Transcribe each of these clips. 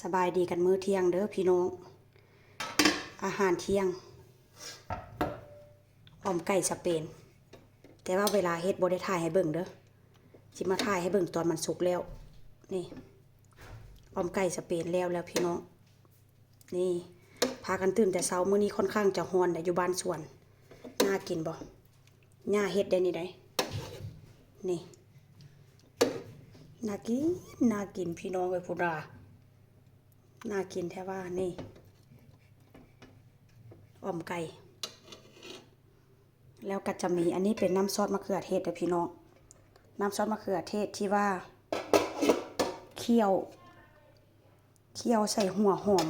สบายดีกันมื้อเที่ยงเด้อพี่น้องอาหารเที่ยงออมไก่สเปนแต่ว่าเวลาเฮ็ดบ่ได้ถ่ายให้เบิ่งเด้อสิมาถ่ายให้เบิ่งตอนมันสุกแล้วนี่ออมไก่สเปนแล้วพี่น้องนี่พากันตื่นแต่เช้ามื้อนี้ค่อนข้างจะร้อนแต่อยู่บ้านสวนน่ากินบ่ย่าเฮ็ดได้นี่ได้นี่น่ากินพี่น้องเอ้ยพุ่นว่าน่ากินแท้ว่านี่ออมไก่แล้วก็จะมีอันนี้เป็นน้ำซอสมะเขือเทศนะพี่น้องน้ำซอสมะเขือเทศที่ว่าเคี่ยวใส่หัวหอม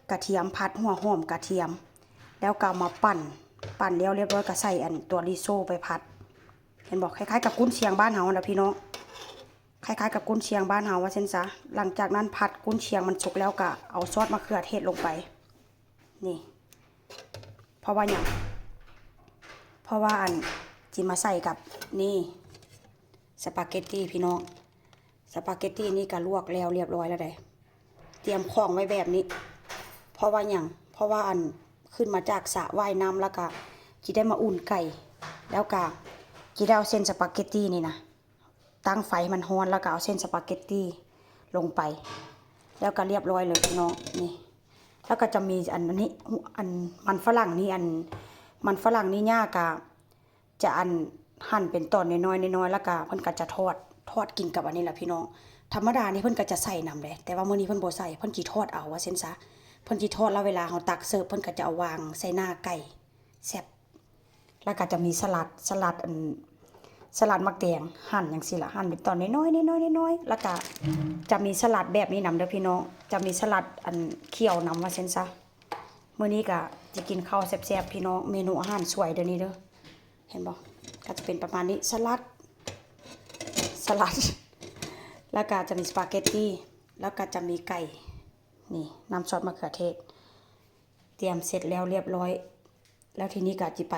กระเทียมผัดหัวหอมกระเทียมแล้วก็มาปั่นแล้วเรียบร้อยก็ใส่อันตัวริโซ่ไปผัดเห็นบอกคล้ายๆกับกุ้นเชียงบ้านเฮานะพี่น้องคล้ายๆกับกุ้นเชียงบ้านเฮาว่าเช่นซะหลังจากนั้นผัดกุ้นเชียงมันสุกแล้วก็เอาซอสมะเขือเทศลงไปนี่เพราะว่าอย่างอันจิมาใส่กับนี่สปาเกตตี้พี่น้องสปาเกตตี้นี่ก็ลวกแล้วเรียบร้อยแล้วได้เตรียมของไว้แบบนี้เพราะว่าอันขึ้นมาจากสระว่ายน้ำแล้วก็จิได้มาอุ่นไก่แล้วก็จิได้เอาเส้นสปาเกตตี้นี่นะตั้งไฟมันร้อนแล้วก็เอาเส้นสปาเกตตี้ลงไปแล้วก็เรียบร้อยเลยพี่น้องนี่แล้วก็จะมีอันนี้อันมันฝรั่งนี่มันฝรั่งนี่ย่ากะจะอันหั่นเป็นตอนน้อยๆแล้วก็เพิ่นก็จะทอดกินกับอันนี้แหละพี่น้องธรรมดานี่เพิ่นก็จะใส่น้ำเลยแต่ว่ามื้อนี้เพิ่นบ่ใส่เพิ่นสิทอดเอาว่าเส้นซะเพิ่นสิทอดแล้วเวลาเฮาตักเสิร์ฟเพิ่นก็จะเอาวางใส่หน้าไก่แซ่บแล้วก็จะมีสลัดมักแตงหั่นจังซี่ล่ะหั่นเป็นตอนน้อยๆแล้วก็จะมีสลัดแบบนี้นำเด้อพี่น้องจะมีสลัดอันเคี่ยวนำว่าเส้นซะมื้อนี้ก็จะกินข้าวแซ่บๆพี่น้องเมนูอาหารสวยเดี๋ยวนี้เด้อเห็นบ่ก็จะเป็นประมาณนี้สลัดแล้วก็จะมีสปาเกตตี้แล้วก็จะมีไก่นี่น้ำซอสมะเขือเทศเตรียมเสร็จแล้วเรียบร้อยแล้วทีนี้ก็จะไป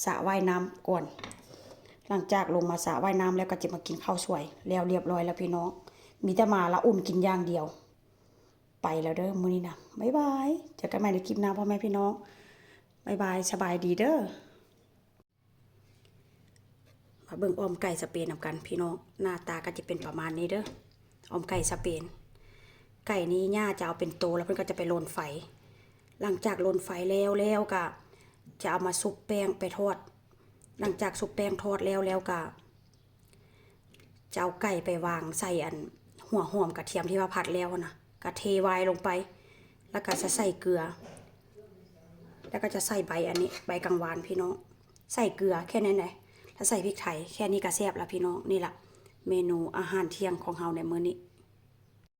สระว่ายน้ำก่อนหลังจากลงมาสระว่ายน้ำแล้วก็จะมากินข้าวสวยแล้วเรียบร้อยแล้วพี่น้องมีแต่มาละอุ่นกินอย่างเดียวไปแล้วเด้อมื้อนี้นะบ๊ายบายเจอกันใหม่ในคลิปหน้าพ่อแม่พี่น้องบ๊ายบายสบายดีเด้อมาเบิ่งออมไก่สเปนนำกันพี่น้องหน้าตาก็จะเป็นประมาณนี้เด้อออมไก่สเปนไก่นี้ย่าจะเอาเป็นโตแล้วเพิ่นก็จะไปโรนไฟหลังจากโรนไฟแล้วก็จะเอามาซุปแป้งไปทอดหลังจากซุปแป้งทอดแล้วก็จะเอาไก่ไปวางใส่อันหัวหอมกระเทียมที่ว่าผัดแล้วนะก็เทไว้ลงไปแล้วก็จะใส่เกลือแล้วก็จะใส่ใบอันนี้ใบกังวานพี่น้องใส่เกลือแค่นั้นแหละถ้าใส่พริกไทยแค่นี้ก็แซ่บแล้วพี่น้องนี่แหละเมนูอาหารเที่ยงของเฮาในมื้อนี้